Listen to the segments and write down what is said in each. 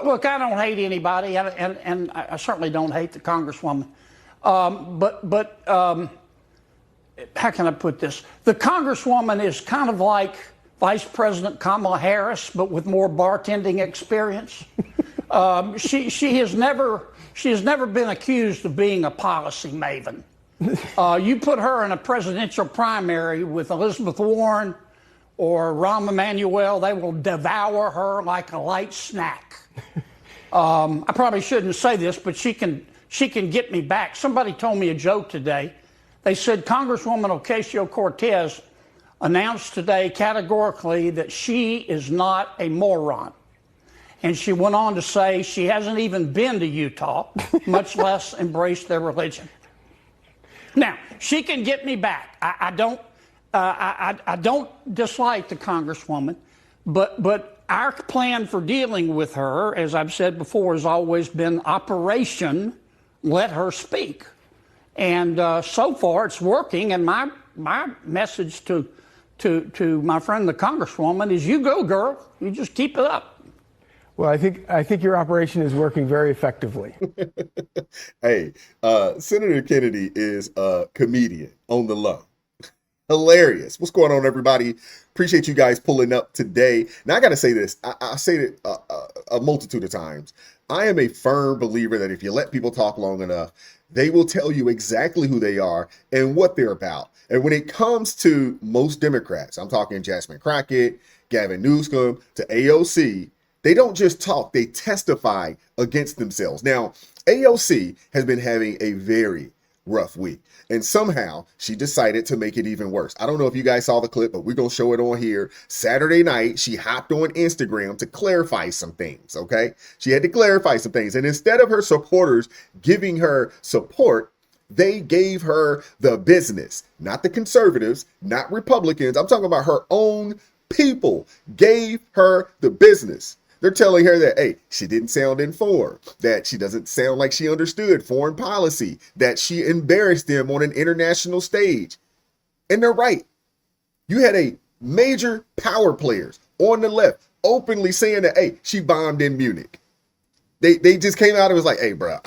look, I don't hate anybody, and I certainly don't hate the Congresswoman. But how can I put this? The Congresswoman is kind of like Vice President Kamala Harris, but with more bartending experience. She has never been accused of being a policy maven. You put her in a presidential primary with Elizabeth Warren or Rahm Emanuel, they will devour her like a light snack. I probably shouldn't say this, but she can get me back. Somebody told me a joke today. They said Congresswoman Ocasio-Cortez announced today categorically that she is not a moron. And she went on to say she hasn't even been to Utah, much less embraced their religion. Now, she can get me back. I don't dislike the Congresswoman, but our plan for dealing with her, as I've said before, has always been Operation Let Her Speak. And so far it's working, and my message to my friend the Congresswoman is, you go, girl. You just keep it up. Well, I think your operation is working very effectively. Hey, Senator Kennedy is a comedian on the low. Hilarious. What's going on, everybody? Appreciate you guys pulling up today. Now, I got to say this. I say it a multitude of times. I am a firm believer that if you let people talk long enough, they will tell you exactly who they are and what they're about. And when it comes to most Democrats, I'm talking Jasmine Crockett, Gavin Newsom, to AOC, they don't just talk, they testify against themselves. Now, AOC has been having a very rough week, and somehow she decided to make it even worse. I don't know if you guys saw the clip, but we're going to show it on here. Saturday night, she hopped on Instagram to clarify some things, okay? She had to clarify some things, and instead of her supporters giving her support, they gave her the business. Not the conservatives, not Republicans. I'm talking about her own people gave her the business. They're telling her that, hey, she didn't sound informed, that she doesn't sound like she understood foreign policy, that she embarrassed them on an international stage. And they're right. You had a major power players on the left openly saying that, hey, she bombed in Munich. They just came out and was like, hey, bro,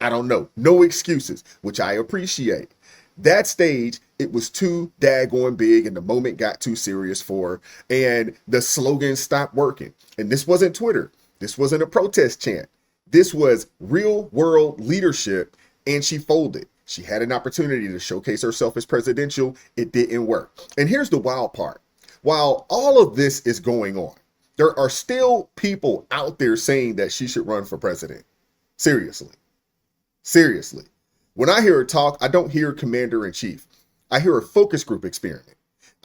I don't know. No excuses, which I appreciate. That stage, it was too daggone big, and the moment got too serious for her, and the slogan stopped working. And this wasn't Twitter. This wasn't a protest chant. This was real world leadership, and she folded. She had an opportunity to showcase herself as presidential. It didn't work. And here's the wild part. While all of this is going on, there are still people out there saying that she should run for president. Seriously. Seriously. When I hear her talk, I don't hear commander-in-chief. I hear a focus group experiment.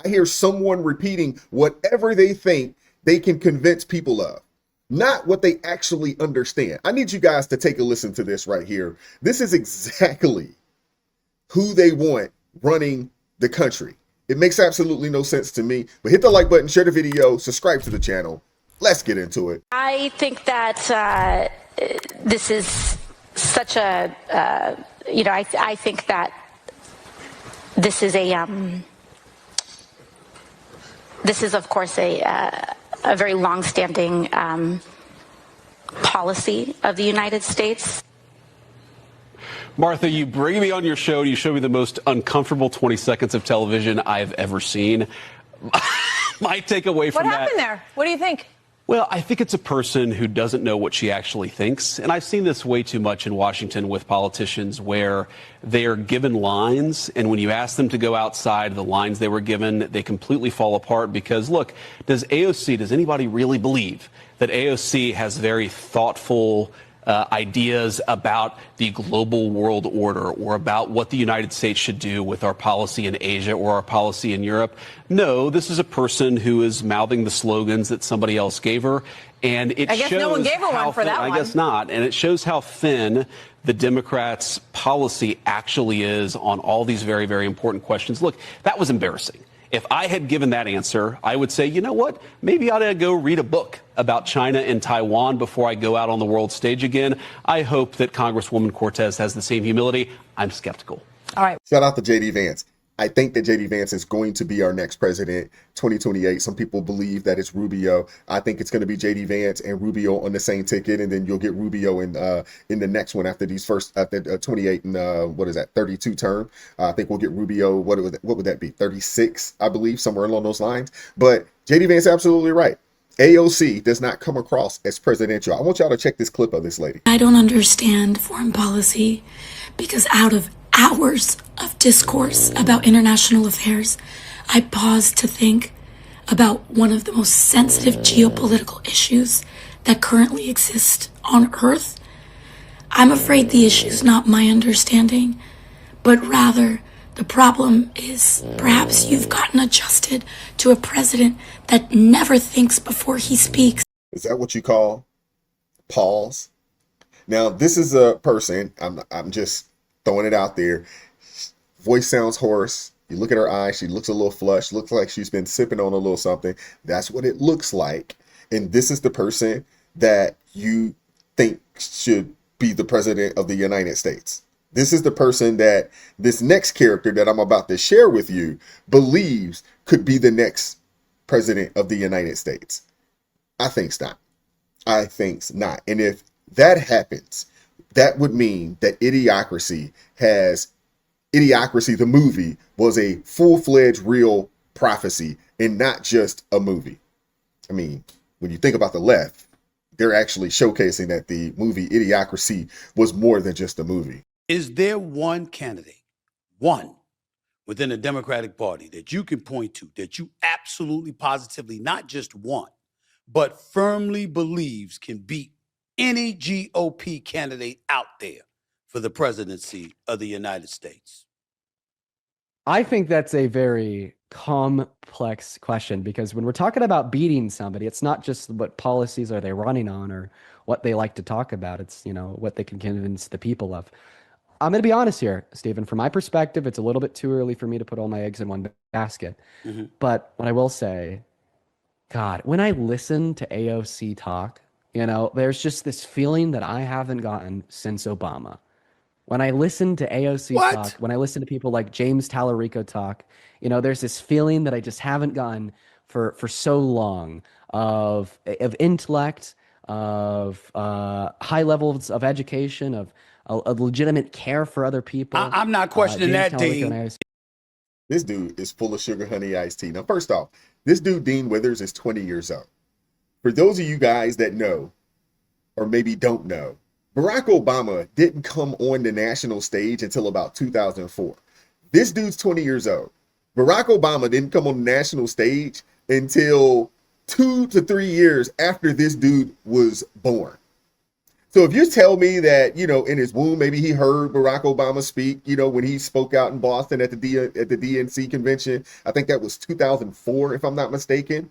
I hear someone repeating whatever they think they can convince people of, not what they actually understand. I need you guys to take a listen to this right here. This is exactly who they want running the country. It makes absolutely no sense to me, but hit the like button, share the video, subscribe to the channel. Let's get into it. I think that this is such a, I think that this is of course a very long-standing policy of the United States. Martha, you bring me on your show and you show me the most uncomfortable 20 seconds of television I've ever seen. My takeaway from that. What happened there? What do you think? Well, I think it's a person who doesn't know what she actually thinks. And I've seen this way too much in Washington with politicians where they are given lines, and when you ask them to go outside the lines they were given, they completely fall apart because, look, does anybody really believe that AOC has very thoughtful ideas about the global world order or about what the United States should do with our policy in Asia or our policy in Europe? No, this is a person who is mouthing the slogans that somebody else gave her. And it I guess shows no one gave her how one for thin, that one. I guess not. And it shows how thin the Democrats' policy actually is on all these very, very important questions. Look, that was embarrassing. If I had given that answer, I would say, you know what, maybe I ought to go read a book about China and Taiwan before I go out on the world stage again. I hope that Congresswoman Cortez has the same humility. I'm skeptical. All right. Shout out to J.D. Vance. I think that JD Vance is going to be our next president, 2028. Some people believe that it's Rubio. I think it's going to be JD Vance and Rubio on the same ticket, and then you'll get Rubio in the next one after these first after 28 and what is that 32 term. I think we'll get Rubio. What would that be? 36, I believe, somewhere along those lines. But JD Vance, absolutely right. AOC does not come across as presidential. I want y'all to check this clip of this lady. I don't understand foreign policy because out of hours of discourse about international affairs, I pause to think about one of the most sensitive geopolitical issues that currently exist on Earth. I'm afraid the issue is not my understanding, but rather the problem is perhaps you've gotten adjusted to a president that never thinks before he speaks. Is that what you call pause? Now, this is a person, I'm just throwing it out there. Voice sounds hoarse. You look at her eyes, she looks a little flushed, looks like she's been sipping on a little something. That's what it looks like. And this is the person that you think should be the president of the United States. This is the person that this next character that I'm about to share with you believes could be the next president of the United States. I think not. I think not. And if that happens, that would mean that Idiocracy, the movie, was a full-fledged real prophecy and not just a movie. I mean, when you think about the left, they're actually showcasing that the movie Idiocracy was more than just a movie. Is there one candidate, one, within the Democratic Party that you can point to that you absolutely positively not just want, but firmly believes can beat any GOP candidate out there for the presidency of the United States? I think that's a very complex question, because when we're talking about beating somebody, it's not just what policies are they running on or what they like to talk about. It's, what they can convince the people of. I'm going to be honest here, Stephen. From my perspective, it's a little bit too early for me to put all my eggs in one basket. Mm-hmm. But what I will say, God, when I listen to AOC talk, there's just this feeling that I haven't gotten since Obama. When I listen to AOC talk, when I listen to people like James Tallarico talk, there's this feeling that I just haven't gotten for so long of intellect, of high levels of education, of a legitimate care for other people. I'm not questioning that, Dean. This dude is full of sugar, honey, iced tea. Now, first off, this dude, Dean Withers, is 20 years old. For those of you guys that know, or maybe don't know, Barack Obama didn't come on the national stage until about 2004. This dude's 20 years old. Barack Obama didn't come on the national stage until 2 to 3 years after this dude was born. So if you tell me that, in his womb, maybe he heard Barack Obama speak, when he spoke out in Boston at the DNC convention, I think that was 2004, if I'm not mistaken.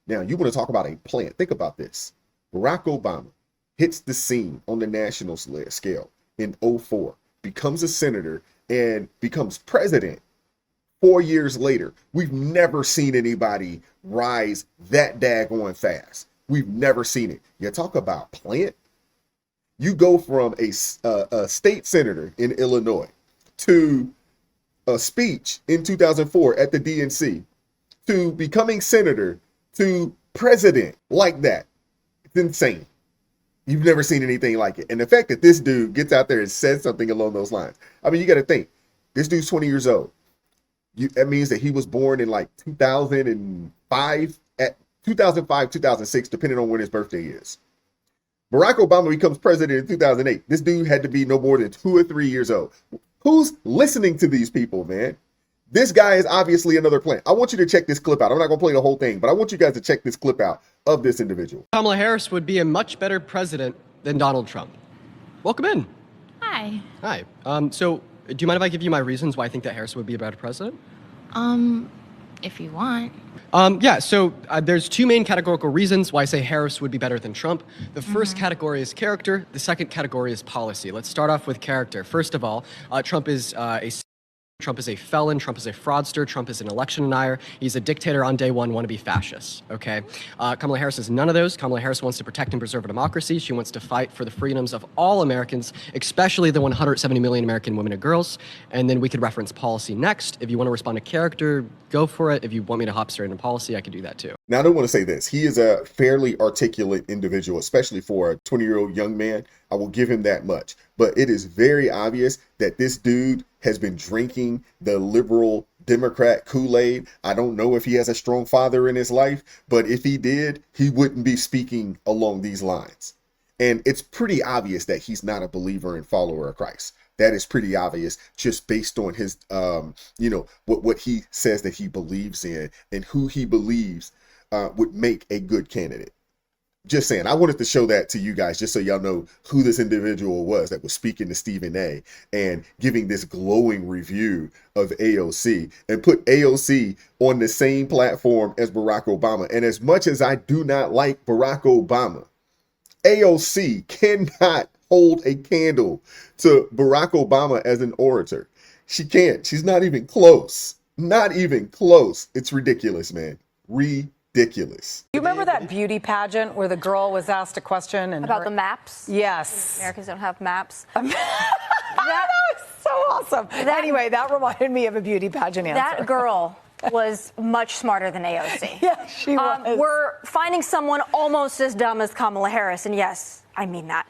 Now, you want to talk about a plan. Think about this. Barack Obama hits the scene on the national scale in 2004, becomes a senator, and becomes president 4 years later. We've never seen anybody rise that daggone fast. We've never seen it. You talk about plant. You go from a state senator in Illinois to a speech in 2004 at the DNC to becoming senator to president like that. It's insane. You've never seen anything like it. And the fact that this dude gets out there and says something along those lines. I mean, you got to think, this dude's 20 years old. That means that he was born in like 2005, 2006, depending on when his birthday is. Barack Obama becomes president in 2008. This dude had to be no more than 2 or 3 years old. Who's listening to these people, man? This guy is obviously another plant. I want you to check this clip out. I'm not going to play the whole thing, but I want you guys to check this clip out of this individual. Kamala Harris would be a much better president than Donald Trump. Welcome in. Hi. Hi. So do you mind if I give you my reasons why I think that Harris would be a better president? If you want. So there's two main categorical reasons why I say Harris would be better than Trump. The first category is character. The second category is policy. Let's start off with character. First of all, Trump is a Trump is a felon. Trump is a fraudster. Trump is an election denier. He's a dictator on day one, wannabe fascist. Okay? Kamala Harris is none of those. Kamala Harris wants to protect and preserve a democracy. She wants to fight for the freedoms of all Americans, especially the 170 million American women and girls. And then we could reference policy next. If you want to respond to character, go for it. If you want me to hop straight into policy, I could do that too. Now, I do want to say this. He is a fairly articulate individual, especially for a 20-year-old young man. I will give him that much. But it is very obvious that this dude has been drinking the liberal Democrat Kool-Aid. I don't know if he has a strong father in his life, but if he did, he wouldn't be speaking along these lines. And it's pretty obvious that he's not a believer and follower of Christ. That is pretty obvious just based on his, what he says that he believes in and who he believes would make a good candidate. Just saying, I wanted to show that to you guys just so y'all know who this individual was that was speaking to Stephen A. and giving this glowing review of AOC and put AOC on the same platform as Barack Obama. And as much as I do not like Barack Obama, AOC cannot hold a candle to Barack Obama as an orator. She can't. She's not even close. Not even close. It's ridiculous, man. Ridiculous. You remember that beauty pageant where the girl was asked a question and about the maps? Yes. Americans don't have maps. That was so awesome. Anyway, that reminded me of a beauty pageant answer. That girl was much smarter than AOC. Yeah, she was. We're finding someone almost as dumb as Kamala Harris, and yes, I mean that.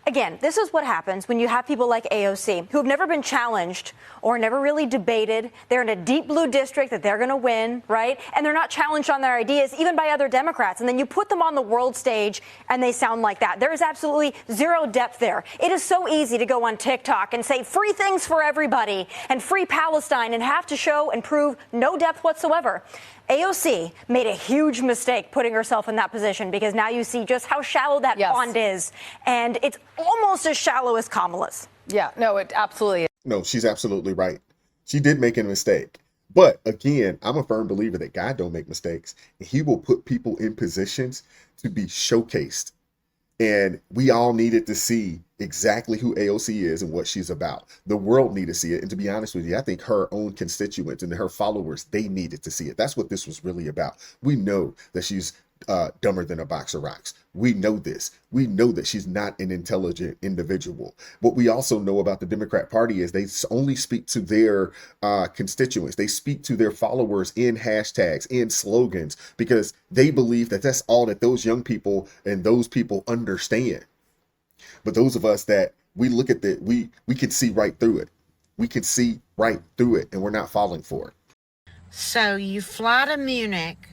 Again, this is what happens when you have people like AOC who have never been challenged or never really debated. They're in a deep blue district that they're going to win, right? And they're not challenged on their ideas, even by other Democrats. And then you put them on the world stage and they sound like that. There is absolutely zero depth there. It is so easy to go on TikTok and say free things for everybody and free Palestine and have to show and prove no depth whatsoever. AOC made a huge mistake putting herself in that position because now you see just how shallow that pond is. And it's almost as shallow as Kamala's. Yeah, no, it absolutely is. No, she's absolutely right. She did make a mistake. But again, I'm a firm believer that God don't make mistakes. And he will put people in positions to be showcased. And we all needed to see exactly who AOC is and what she's about. The world needed to see it. And to be honest with you, I think her own constituents and her followers, they needed to see it. That's what this was really about. We know that she's dumber than a box of rocks. We know this. We know that she's not an intelligent individual. What we also know about the Democrat Party is they only speak to their constituents. They speak to their followers in hashtags, in slogans, because they believe that that's all that those young people and those people understand. But those of us that we look at that, we can see right through it. We can see right through it, and we're not falling for it. So you fly to Munich,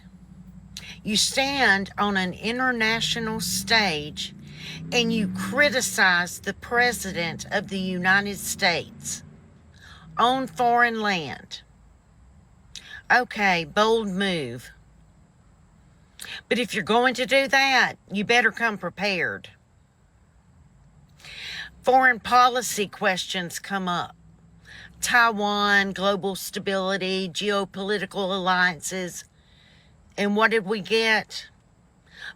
you stand on an international stage, and you criticize the President of the United States on foreign land. Okay, bold move. But if you're going to do that, you better come prepared. Foreign policy questions come up. Taiwan, global stability, geopolitical alliances. And what did we get?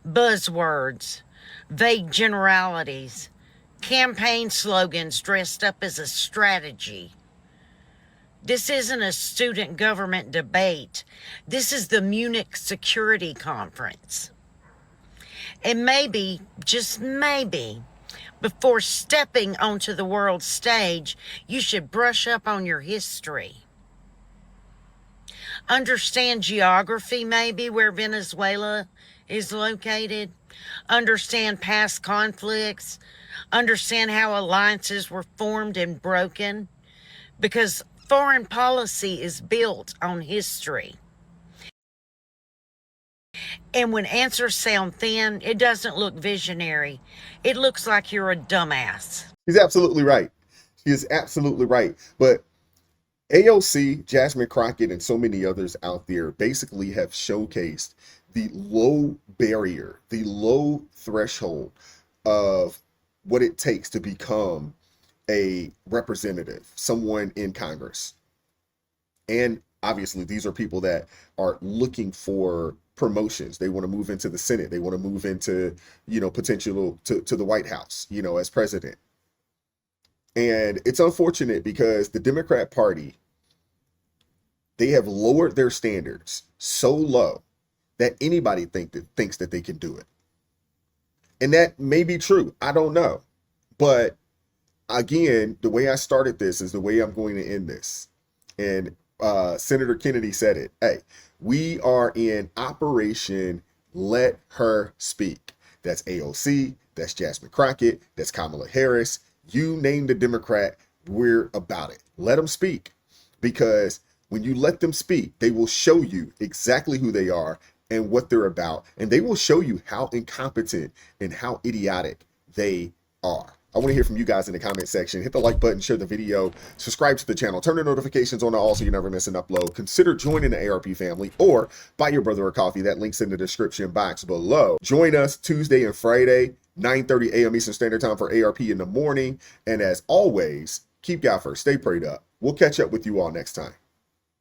Buzzwords, vague generalities, campaign slogans dressed up as a strategy. This isn't a student government debate. This is the Munich Security Conference. And maybe, just maybe, before stepping onto the world stage, you should brush up on your history. Understand geography, maybe, where Venezuela is located. Understand past conflicts. Understand how alliances were formed and broken. Because foreign policy is built on history. And when answers sound thin, it doesn't look visionary. It looks like you're a dumbass. She's absolutely right. She is absolutely right. But AOC, Jasmine Crockett, and so many others out there basically have showcased the low barrier, the low threshold of what it takes to become a representative, someone in Congress. And obviously, these are people that are looking for promotions. They want to move into the Senate. They want to move into, potential to the White House, as president. And it's unfortunate because the Democrat Party They have lowered their standards so low that anybody thinks that they can do it. And that may be true. I don't know. But again, the way I started this is the way I'm going to end this. And Senator Kennedy said it. Hey, we are in Operation Let Her Speak. That's AOC. That's Jasmine Crockett. That's Kamala Harris. You name the Democrat, we're about it. Let them speak. Because when you let them speak, they will show you exactly who they are and what they're about. And they will show you how incompetent and how idiotic they are. I want to hear from you guys in the comment section. Hit the like button, share the video, subscribe to the channel, turn the notifications on all so you never miss an upload. Consider joining the ARP family or buy your brother a coffee. That link's in the description box below. Join us Tuesday and Friday, 9:30 a.m. Eastern Standard Time for ARP in the morning. And as always, keep God first. Stay prayed up. We'll catch up with you all next time.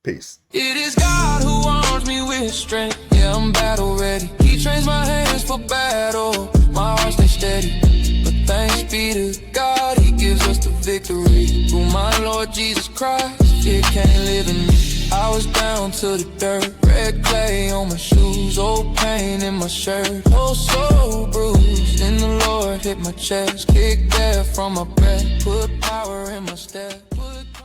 Peace. It is God who arms me with strength. Yeah, I'm battle ready. He trains my hands for battle. My heart stays steady. But thanks be to God, He gives us the victory. Through my Lord Jesus Christ, fear can't live in me. I was down to the dirt, red clay on my shoes, old pain in my shirt, oh so bruised. Then the Lord hit my chest, kicked air from my breath, put power in my step.